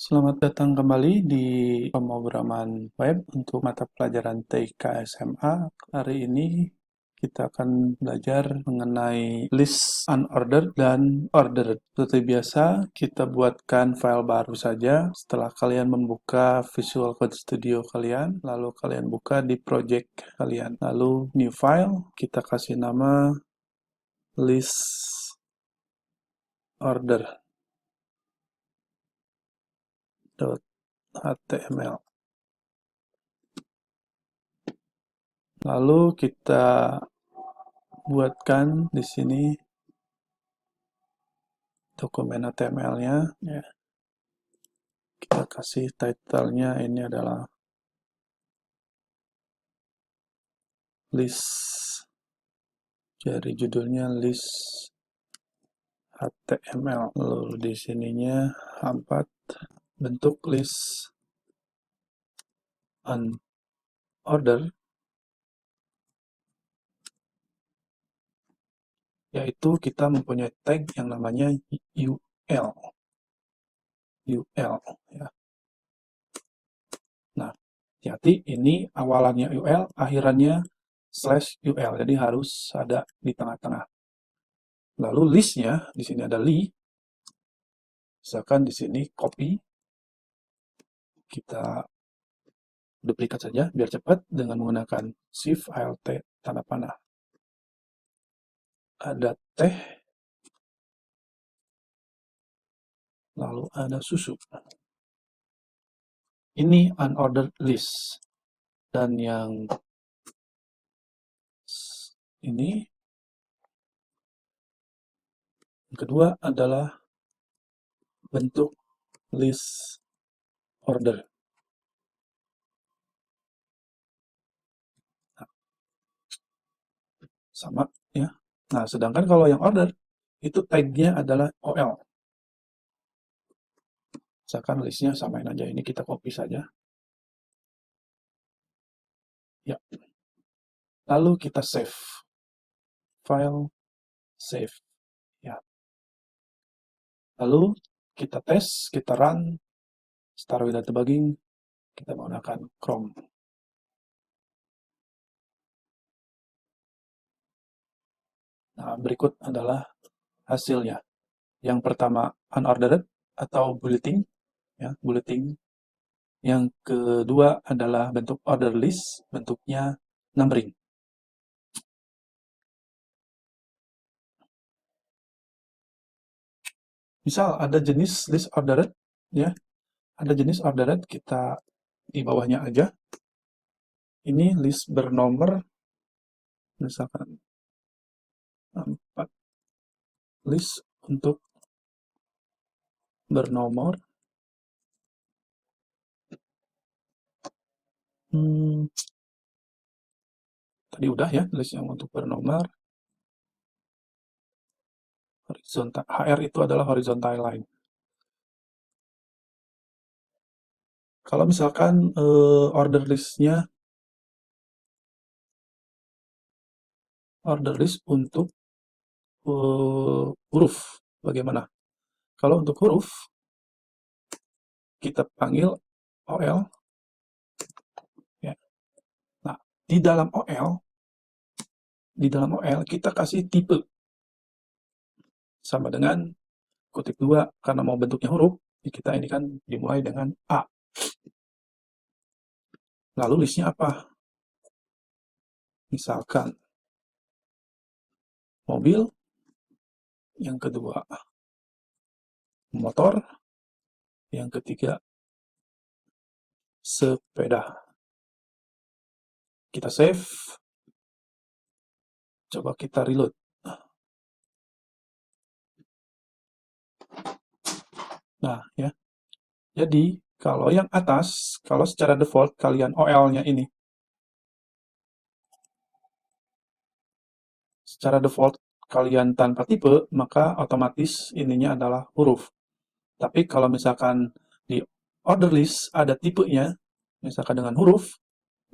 Selamat datang kembali di pemrograman web untuk mata pelajaran TIK SMA. Hari ini kita akan belajar mengenai list unordered dan ordered. Seperti biasa, kita buatkan file baru saja. Setelah kalian membuka Visual Code Studio kalian, lalu kalian buka di project kalian. Lalu new file, kita kasih nama list order.html. Lalu kita buatkan di sini dokumen HTML-nya. Ya. Kita kasih title-nya ini adalah list. Jadi judulnya list HTML. Lalu di sininya H4 bentuk list unordered, yaitu kita mempunyai tag yang namanya UL. UL ya. Nah, hati-hati ini awalannya UL, akhirannya /UL. Jadi harus ada di tengah-tengah. Lalu listnya di sini ada li. Misalkan di sini copy, kita duplikat saja biar cepat dengan menggunakan Shift Alt tanda panah. Ada teh, lalu ada susu. Ini unordered list. Dan yang ini, yang kedua adalah bentuk list order. Nah, sama ya. Nah, sedangkan kalau yang order itu tagnya adalah OL. Misalkan listnya samain aja, ini kita copy saja. Ya. Lalu kita save. File, save. Ya. Lalu kita tes, kita run, start without debugging, kita menggunakan Chrome. Nah, berikut adalah hasilnya. Yang pertama unordered atau bulleting, ya, bulleting. Yang kedua adalah bentuk order list, bentuknya numbering. Misal ada jenis list ordered, ya, ada jenis ordered, kita di bawahnya aja. Ini list bernomor, misalkan 4 list untuk bernomor. Tadi udah ya, list yang untuk bernomor. Horizontal, HR itu adalah horizontal line. Kalau misalkan order list-nya order list untuk huruf, bagaimana? Kalau untuk huruf, kita panggil OL. Ya. Nah, di dalam OL kita kasih tipe. Sama dengan kutip 2, karena mau bentuknya huruf, kita ini kan dimulai dengan A. Lalu listnya apa? Misalkan mobil, yang kedua motor, yang ketiga sepeda. Kita save, coba kita reload. Nah, ya. Jadi, kalau yang atas, kalau secara default kalian OL-nya ini, secara default kalian tanpa tipe, maka otomatis ininya adalah huruf. Tapi kalau misalkan di order list ada tipenya, misalkan dengan huruf,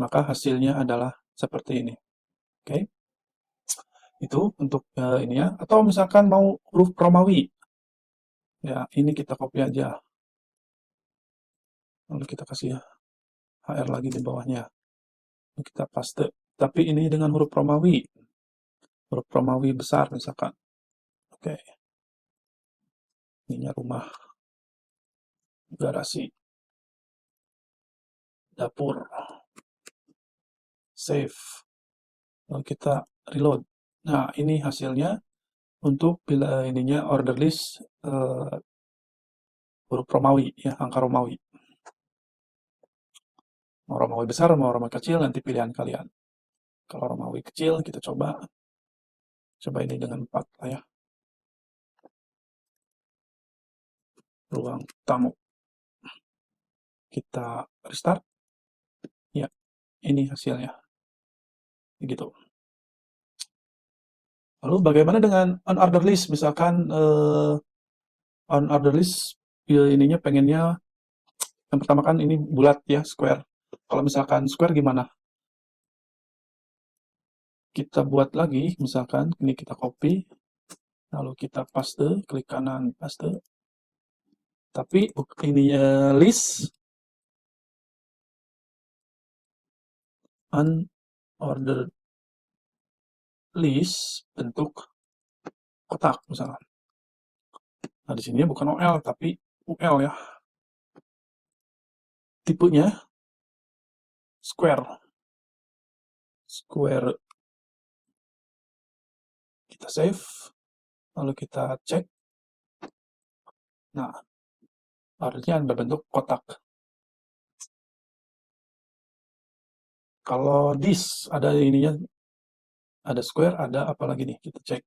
maka hasilnya adalah seperti ini. Oke, itu untuk ini ya. Atau misalkan mau huruf Romawi, ya ini kita copy aja. lalu kita kasih HR lagi di bawahnya, lalu kita paste, tapi ini dengan huruf Romawi besar misalkan. Oke, ininya rumah, garasi, dapur, save, lalu kita reload. Nah, ini hasilnya untuk bila ininya order list huruf Romawi, ya, angka Romawi. Mau Romawi besar, mau Romawi kecil, nanti pilihan kalian. Kalau Romawi kecil, kita coba ini dengan 4 lah ya. Ruang tamu. Kita restart. Ya, ini hasilnya. Begitu. Lalu bagaimana dengan unorder list? Misalkan unorder list, ya, ininya pengennya, yang pertama kan ini bulat ya, square. Kalau misalkan square gimana? Kita buat lagi, misalkan ini kita copy, lalu kita paste, klik kanan paste. Tapi ini list unordered list bentuk kotak misalkan. Nah, di sini bukan OL tapi UL ya. Tipenya square. Square. Kita save, lalu kita cek. Nah, artinya berbentuk kotak. Kalau this ada ininya, ada square, ada apa lagi nih? Kita cek.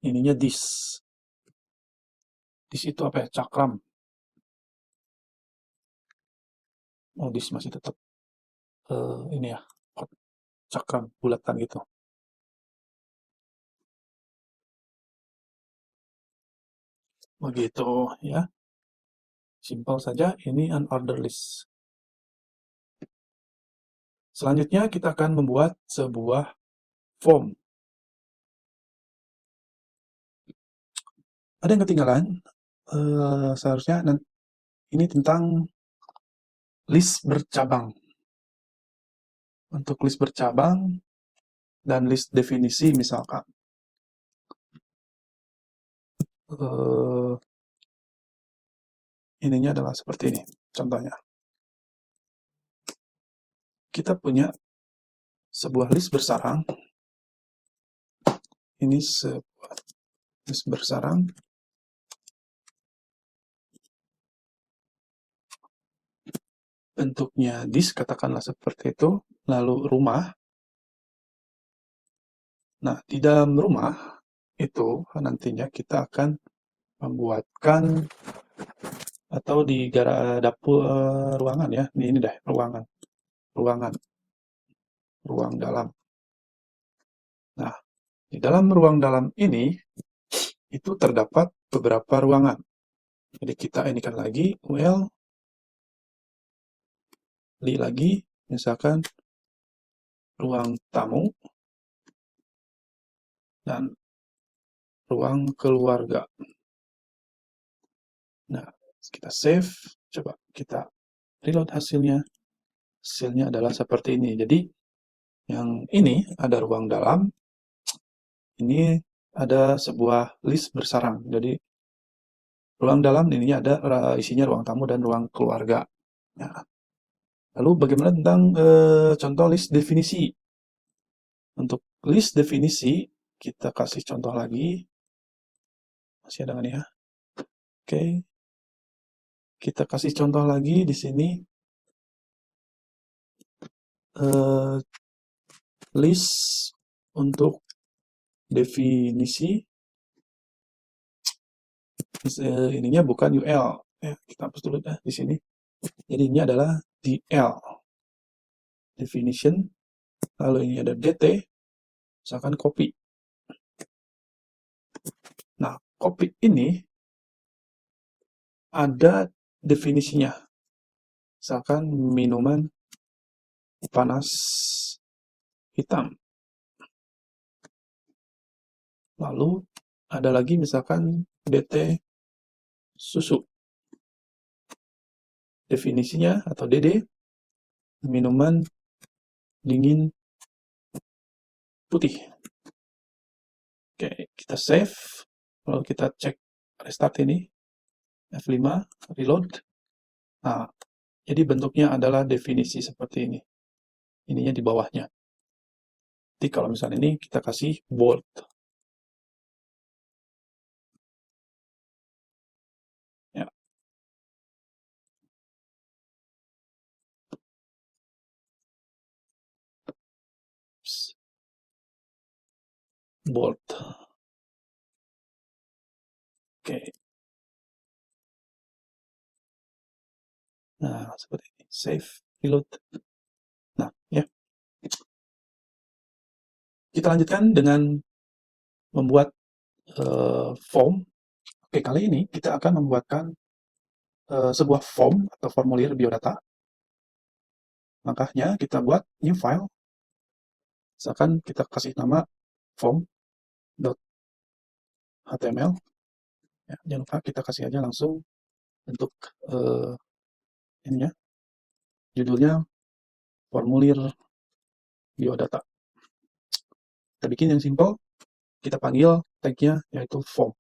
Ininya this. This itu apa ya? Cakram. Oh, this masih tetap ini ya, cakram bulatan gitu. Begitu ya. Simpel saja, ini unordered list. Selanjutnya kita akan membuat sebuah form. Ada yang ketinggalan, seharusnya ini tentang list bercabang. Untuk list bercabang dan list definisi misalkan. Ininya adalah seperti ini, contohnya. Kita punya sebuah list bersarang. Ini sebuah list bersarang. Bentuknya disk, katakanlah seperti itu. Lalu rumah. Nah, di dalam rumah itu nantinya kita akan membuatkan atau di dapur ruangan ya. Ini deh, ruangan. Ruang dalam. Nah, di dalam ruang dalam ini itu terdapat beberapa ruangan. Jadi kita inikan lagi UL lagi, misalkan ruang tamu dan ruang keluarga. Nah, kita save, coba kita reload hasilnya. Hasilnya adalah seperti ini. Jadi yang ini ada ruang dalam, ini ada sebuah list bersarang. Jadi ruang dalam ini ada isinya ruang tamu dan ruang keluarga. Nah, lalu bagaimana tentang contoh list definisi? Untuk list definisi, kita kasih contoh lagi. Masih ada nggak nih ya? Oke. Kita kasih contoh lagi di sini. List untuk definisi. Ininya bukan UL. Kita hapus dulu dah di sini. Jadi ini adalah DL. Definition. Lalu ini ada DT. Misalkan kopi. Nah, kopi ini ada definisinya. Misalkan minuman panas hitam. Lalu ada lagi misalkan DT susu. definisinya atau DD, minuman dingin putih. Oke, kita save, lalu kita cek restart ini, F5, reload. Nah, jadi bentuknya adalah definisi seperti ini. Ininya di bawahnya. Jadi kalau misalnya ini kita kasih bold. Ya, bold. Oke. Nah, seperti ini. Save, reload. Nah, ya. Kita lanjutkan dengan membuat form. Oke, kali ini kita akan membuatkan sebuah form atau formulir biodata. Langkahnya kita buat new file. Misalkan kita kasih nama form.html. Ya, jangan lupa kita kasih aja langsung bentuk ininya, judulnya formulir biodata. Kita bikin yang simple, kita panggil tag-nya yaitu form.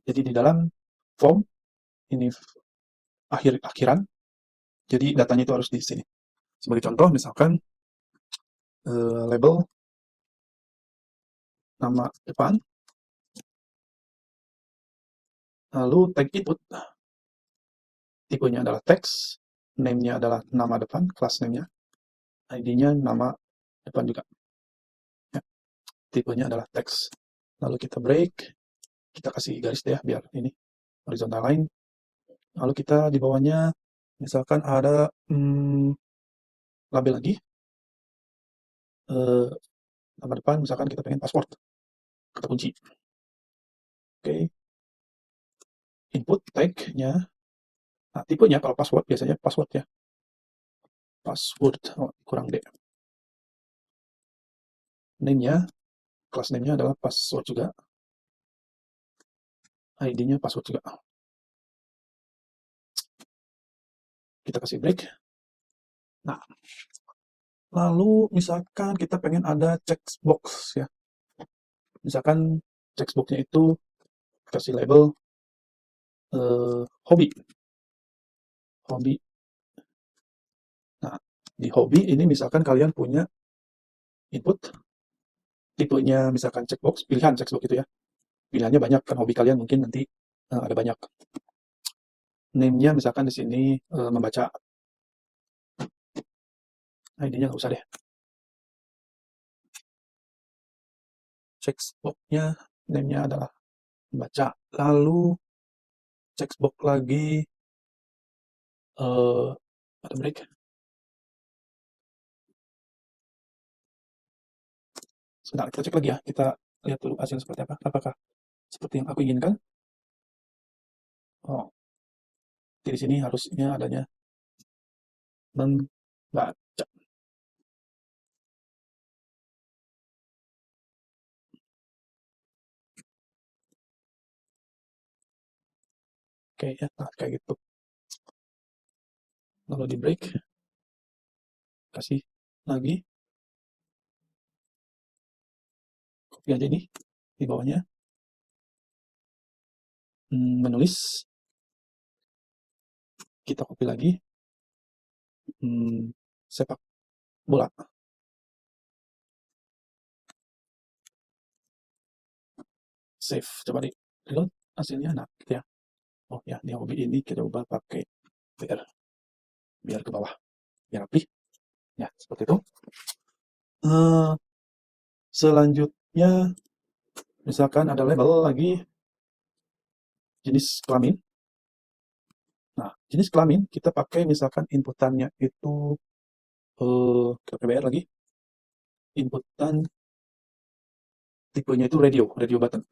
Jadi di dalam form ini akhiran, jadi datanya itu harus di sini. Sebagai contoh, misalkan label nama depan, lalu tag input, tipenya adalah text, name-nya adalah nama depan, class name-nya, ID-nya nama depan juga. Ya, tipenya adalah text. Lalu kita break, kita kasih garis deh ya, biar ini horizontal line. Lalu kita di bawahnya, misalkan ada label lagi, nama depan, misalkan kita pengen password, kata kunci. Oke, input tag-nya, nah tipenya kalau password biasanya password ya, password, oh, kurang D. Name-nya, class name-nya adalah password juga, ID-nya password juga. Kita kasih break. Nah, lalu misalkan kita pengen ada checkbox ya. Misalkan checkbox-nya itu kasih label hobi. Hobi. Nah, di hobi ini misalkan kalian punya input, tipenya misalkan checkbox, pilihan checkbox itu ya. Pilihannya banyak, kan hobi kalian mungkin nanti ada banyak. Name-nya misalkan di sini membaca. ID-nya nggak usah deh. Checkbox-nya, name-nya adalah membaca. Lalu checkbox lagi, ada break. Sebentar, kita cek lagi ya. Kita lihat dulu hasil seperti apa. Apakah seperti yang aku inginkan? Oh, di sini harusnya adanya membaca. Oke ya, nah, kayak gitu. Lalu di break, kasih lagi, copy aja nih di bawahnya. Menulis, kita copy lagi. Sepak bola. Save, coba di reload hasilnya, nah gitu ya. Oh ya, di hobi ini kita ubah pakai BR, biar ke bawah, biar rapi. Ya, seperti itu. Selanjutnya, misalkan ada label lagi, jenis kelamin. Nah, jenis kelamin kita pakai misalkan inputannya itu kita pakai BR lagi. Inputan tipenya itu radio button.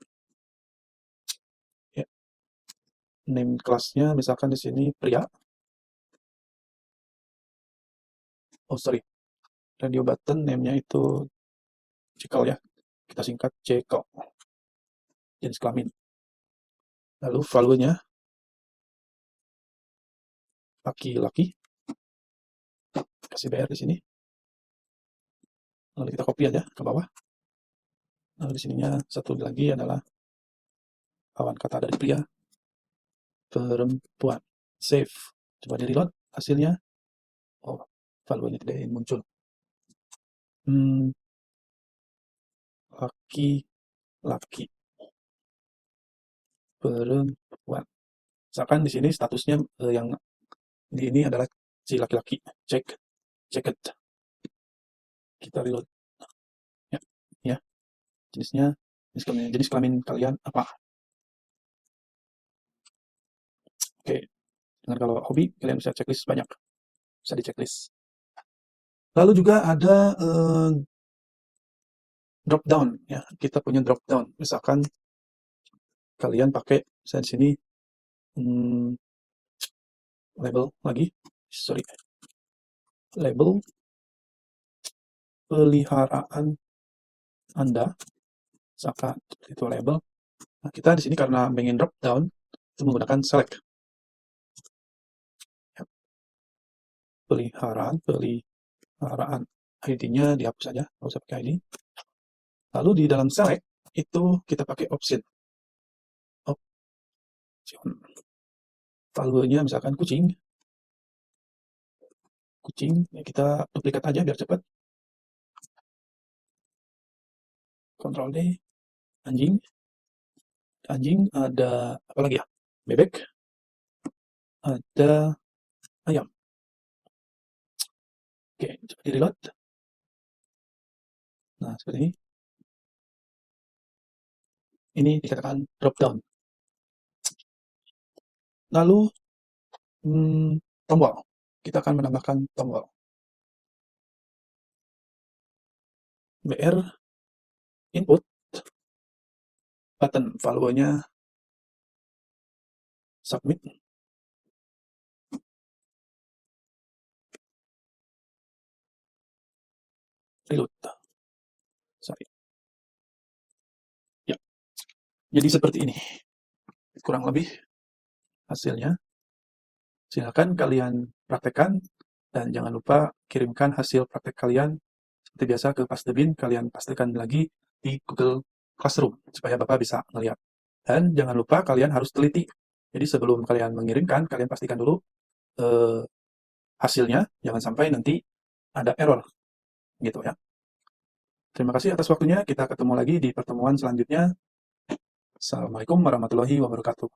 Ya. Name kelasnya misalkan di sini pria. Oh sorry, radio button name-nya itu cikal ya. Kita singkat cikal. Jenis kelamin. Lalu value-nya laki-laki, kasih BR di sini, lalu kita copy aja ke bawah. Lalu di sininya satu lagi adalah lawan kata dari pria, perempuan. Save. Coba di reload hasilnya. Oh, valuenya tidak muncul. Laki-laki, perempuan. Misalkan di sini statusnya yang di ini adalah si laki-laki. Checked. Kita reload. Ya. Jenisnya, jenis kelamin kalian apa? Oke. Dengan kalau hobi, kalian bisa checklist banyak. Bisa di checklist. Lalu juga ada drop down, ya. Kita punya drop down. Misalkan kalian pakai saya di sini label lagi, label peliharaan Anda, misalkan itu label. Nah, kita di sini karena pengen drop down, itu menggunakan select. Ya. Peliharaan ID-nya dihapus saja, nggak usah pakai ID. Lalu di dalam select itu kita pakai option. Valuenya misalkan kucing, ya kita duplikat aja biar cepat. Ctrl D, anjing ada apa lagi ya? Bebek, ada ayam. Oke, coba di reload. Nah, seperti ini. Ini dikatakan drop down. Lalu tombol. Kita akan menambahkan tombol. BR input button, valuenya submit. Reload. Sorry. Ya. Jadi seperti ini. Kurang lebih hasilnya. Silakan kalian praktekkan dan jangan lupa kirimkan hasil praktek kalian seperti biasa ke Pastebin. Kalian pastikan lagi di Google Classroom supaya Bapak bisa melihat. Dan jangan lupa kalian harus teliti. Jadi sebelum kalian mengirimkan, kalian pastikan dulu hasilnya, jangan sampai nanti ada error gitu ya. Terima kasih atas waktunya. Kita ketemu lagi di pertemuan selanjutnya. Assalamualaikum warahmatullahi wabarakatuh.